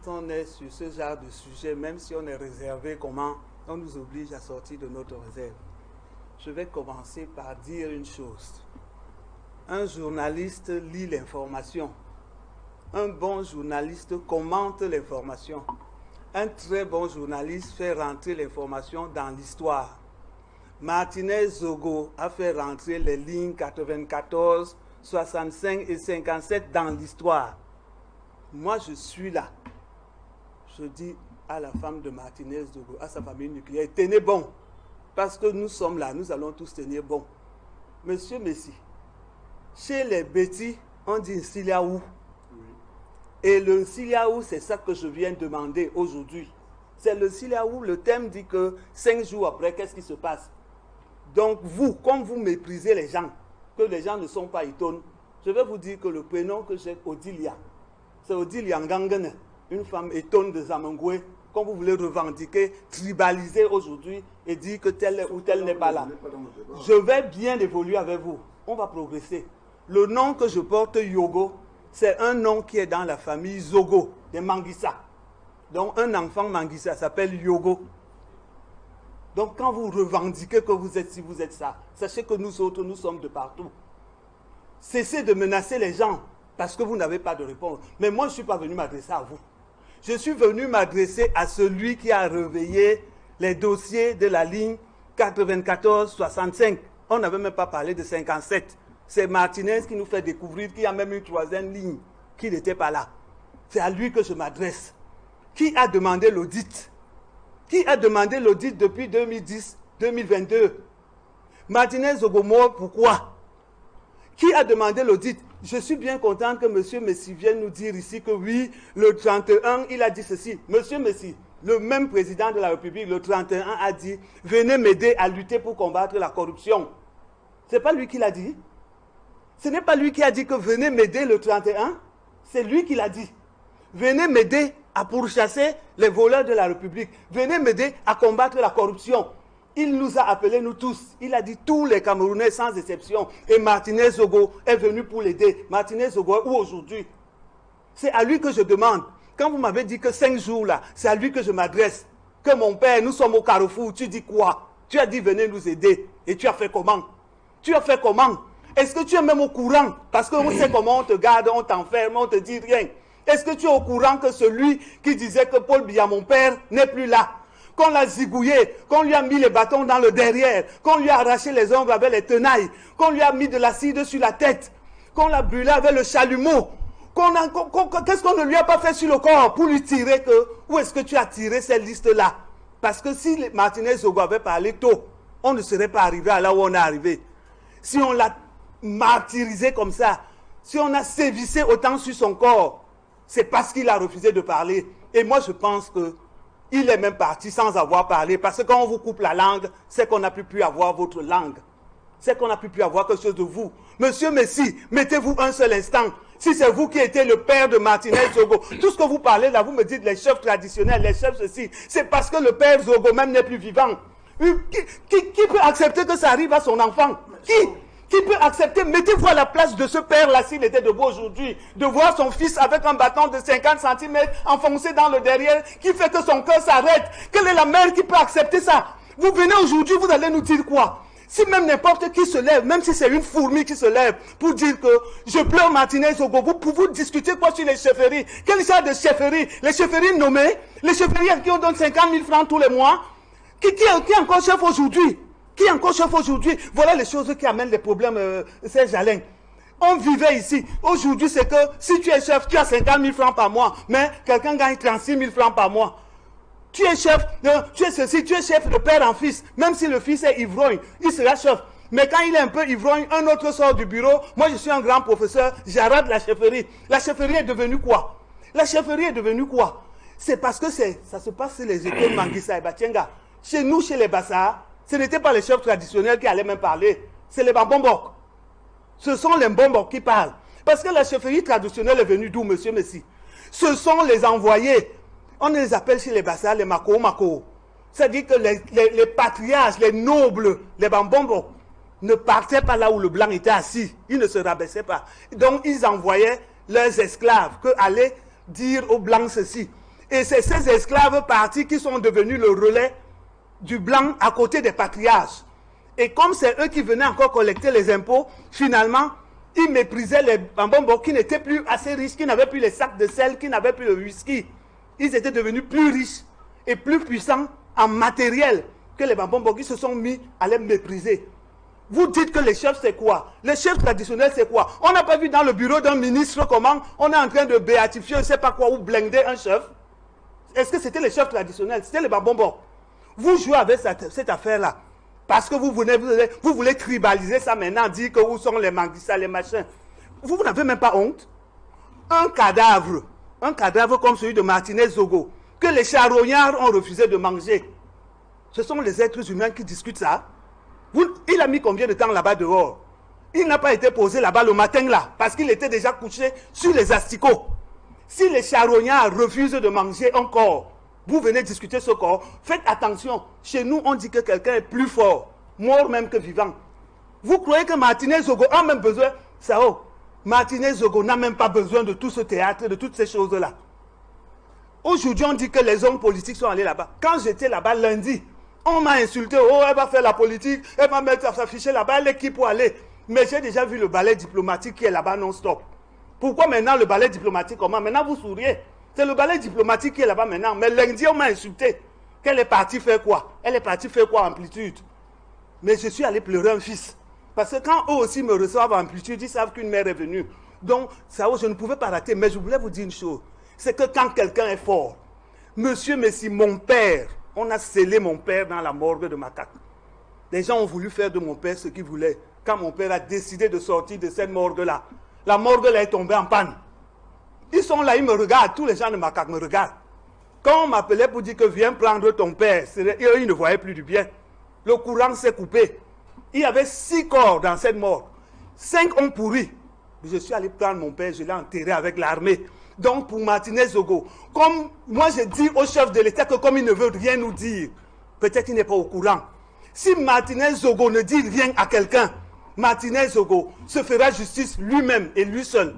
on est sur ce genre de sujet, même si on est réservé, comment on nous oblige à sortir de notre réserve. Je vais commencer par dire une chose. Un journaliste lit l'information. Un bon journaliste commente l'information. Un très bon journaliste fait rentrer l'information dans l'histoire. Martinez Zogo a fait rentrer les lignes 94, 65 et 57 dans l'histoire. Moi, je suis là. Je dis à la femme de Martinez Zogo, à sa famille nucléaire, tenez bon. Parce que nous sommes là, nous allons tous tenir bon. Monsieur Messi, chez les bêtis, on dit Siliaou. Et le Siliaou, c'est ça que je viens demander aujourd'hui. C'est le Siliaou, le thème dit que 5 jours après, qu'est-ce qui se passe? Donc vous, comme vous méprisez les gens, que les gens ne sont pas étonnés, je vais vous dire que le prénom que j'ai, Odilia, c'est Odilia Ngangene, une femme étonne de Zamangoué, comme vous voulez revendiquer, tribaliser aujourd'hui et dire que tel ou tel n'est pas là. Je vais bien évoluer avec vous, on va progresser. Le nom que je porte, Yogo, c'est un nom qui est dans la famille Zogo, des Manguissa. Donc un enfant Manguissa s'appelle Yogo. Donc quand vous revendiquez que vous êtes ci, vous êtes ça, sachez que nous autres, nous sommes de partout. Cessez de menacer les gens parce que vous n'avez pas de réponse. Mais moi, je ne suis pas venu m'adresser à vous. Je suis venu m'adresser à celui qui a réveillé les dossiers de la ligne 94-65. On n'avait même pas parlé de 57. C'est Martinez qui nous fait découvrir qu'il y a même une troisième ligne qui n'était pas là. C'est à lui que je m'adresse. Qui a demandé l'audit? Qui a demandé l'audit depuis 2010-2022? Martinez Zogomo, pourquoi? Qui a demandé l'audit? Je suis bien content que M. Messi vienne nous dire ici que oui, le 31, il a dit ceci. M. Messi, le même président de la République, le 31 a dit, venez m'aider à lutter pour combattre la corruption. Ce n'est pas lui qui l'a dit. Ce n'est pas lui qui a dit que venez m'aider le 31. C'est lui qui l'a dit. Venez m'aider à pourchasser les voleurs de la République. Venez m'aider à combattre la corruption. Il nous a appelés, nous tous. Il a dit tous les Camerounais sans exception. Et Martinez Zogo est venu pour l'aider. Martinez Zogo est où aujourd'hui? C'est à lui que je demande. Quand vous m'avez dit que 5 jours là, c'est à lui que je m'adresse. Que mon père, nous sommes au carrefour. Tu dis quoi? Tu as dit venez nous aider. Et tu as fait comment? Tu as fait comment? Est-ce que tu es même au courant? Parce qu'on sait comment on te garde, on t'enferme, on te dit rien. Est-ce que tu es au courant que celui qui disait que Paul Biya, mon père, n'est plus là? Qu'on l'a zigouillé, qu'on lui a mis les bâtons dans le derrière, qu'on lui a arraché les ongles avec les tenailles, qu'on lui a mis de l'acide sur la tête, qu'on l'a brûlé avec le chalumeau, qu'est-ce qu'on ne lui a pas fait sur le corps pour lui tirer que... Où est-ce que tu as tiré cette liste-là? Parce que si Martinez Zogo avait parlé tôt, on ne serait pas arrivé à là où on est arrivé. Si on l'a martyrisé comme ça, si on a sévissé autant sur son corps, c'est parce qu'il a refusé de parler. Et moi, je pense qu'il est même parti sans avoir parlé. Parce que quand on vous coupe la langue, c'est qu'on n'a plus pu avoir votre langue. C'est qu'on n'a plus pu avoir quelque chose de vous. Monsieur Messi, mettez-vous un seul instant. Si c'est vous qui étiez le père de Martinez Zogo, tout ce que vous parlez là, vous me dites les chefs traditionnels, les chefs ceci, c'est parce que le père Zogo même n'est plus vivant. Qui peut accepter que ça arrive à son enfant? Qui peut accepter? Mettez-vous à la place de ce père-là s'il était debout aujourd'hui, de voir son fils avec un bâton de 50 cm enfoncé dans le derrière, qui fait que son cœur s'arrête. Quelle est la mère qui peut accepter ça? Vous venez aujourd'hui, vous allez nous dire quoi? Si même n'importe qui se lève, même si c'est une fourmi qui se lève, pour dire que je pleure Martinez Zogo, vous discutez quoi sur les chefferies? Quel genre de chefferies? Les chefferies nommées? Les chefferies à qui on donne 50 000 francs tous les mois? Qui est encore chef aujourd'hui? Qui est encore chef aujourd'hui? Voilà les choses qui amènent les problèmes, Serge Alain. On vivait ici. Aujourd'hui, c'est que si tu es chef, tu as 50 000 francs par mois, mais quelqu'un gagne 36 000 francs par mois. Tu es chef, tu es ceci, tu es chef de père en fils. Même si le fils est ivrogne, il sera chef. Mais quand il est un peu ivrogne, un autre sort du bureau. Moi, je suis un grand professeur, j'arrête la chefferie. La chefferie est devenue quoi? La chefferie est devenue quoi? C'est parce que ça se passe sur les écoles Manguissa et Batienga. Chez nous, chez les Bassas, ce n'étaient pas les chefs traditionnels qui allaient même parler. C'est les Bambombok. Ce sont les Bambombok qui parlent. Parce que la chefferie traditionnelle est venue d'où, monsieur Messi? Ce sont les envoyés. On les appelle chez les Bassas les Mako. C'est-à-dire que les patriarches, les nobles, les Bambombok, ne partaient pas là où le blanc était assis. Ils ne se rabaissaient pas. Donc, ils envoyaient leurs esclaves que allaient dire aux blancs ceci. Et c'est ces esclaves partis qui sont devenus le relais du blanc à côté des patriarches. Et comme c'est eux qui venaient encore collecter les impôts, finalement, ils méprisaient les Bambombo qui n'étaient plus assez riches, qui n'avaient plus les sacs de sel, qui n'avaient plus le whisky. Ils étaient devenus plus riches et plus puissants en matériel que les Bambombo qui se sont mis à les mépriser. Vous dites que les chefs, c'est quoi? Les chefs traditionnels, c'est quoi? On n'a pas vu dans le bureau d'un ministre comment on est en train de béatifier, je ne sais pas quoi, ou blinder un chef. Est-ce que c'était les chefs traditionnels? C'était les Bambombo. Vous jouez avec cette affaire-là. Parce que vous voulez tribaliser ça maintenant, dire que où sont les Manguissa, les machins. Vous n'avez même pas honte. Un cadavre comme celui de Martinez Zogo, que les charognards ont refusé de manger. Ce sont les êtres humains qui discutent ça. Il a mis combien de temps là-bas dehors? Il n'a pas été posé là-bas le matin là, parce qu'il était déjà couché sur les asticots. Si les charognards refusent de manger un corps, vous venez discuter ce corps, faites attention. Chez nous, on dit que quelqu'un est plus fort, mort même que vivant. Vous croyez que Martinez Zogo a même besoin? Sao, Martinez Zogo n'a même pas besoin de tout ce théâtre, de toutes ces choses-là. Aujourd'hui, on dit que les hommes politiques sont allés là-bas. Quand j'étais là-bas lundi, on m'a insulté. Oh, elle va faire la politique, elle va mettre s'afficher là-bas, elle est qui pour aller? Mais j'ai déjà vu le ballet diplomatique qui est là-bas non-stop. Pourquoi maintenant le ballet diplomatique? Comment? Maintenant vous souriez. C'est le ballet diplomatique qui est là-bas maintenant. Mais lundi, on m'a insulté. Qu'elle est partie faire quoi? Elle est partie faire quoi, Amplitude? Mais je suis allé pleurer un fils. Parce que quand eux aussi me reçoivent Amplitude, ils savent qu'une mère est venue. Donc, ça, je ne pouvais pas rater. Mais je voulais vous dire une chose. C'est que quand quelqu'un est fort, monsieur Messi, mon père, on a scellé mon père dans la morgue de Macaque. Les gens ont voulu faire de mon père ce qu'ils voulaient. Quand mon père a décidé de sortir de cette morgue-là, la morgue-là est tombée en panne. Ils sont là, ils me regardent, tous les gens de Macaque me regardent. Quand on m'appelait pour dire que viens prendre ton père, eux, ils ne voyaient plus du bien. Le courant s'est coupé. Il y avait 6 corps dans cette mort. 5 ont pourri. Je suis allé prendre mon père, je l'ai enterré avec l'armée. Donc pour Martinez Zogo, comme moi je dis au chef de l'État que comme il ne veut rien nous dire, peut-être qu'il n'est pas au courant. Si Martinez Zogo ne dit rien à quelqu'un, Martinez Zogo se fera justice lui-même et lui seul.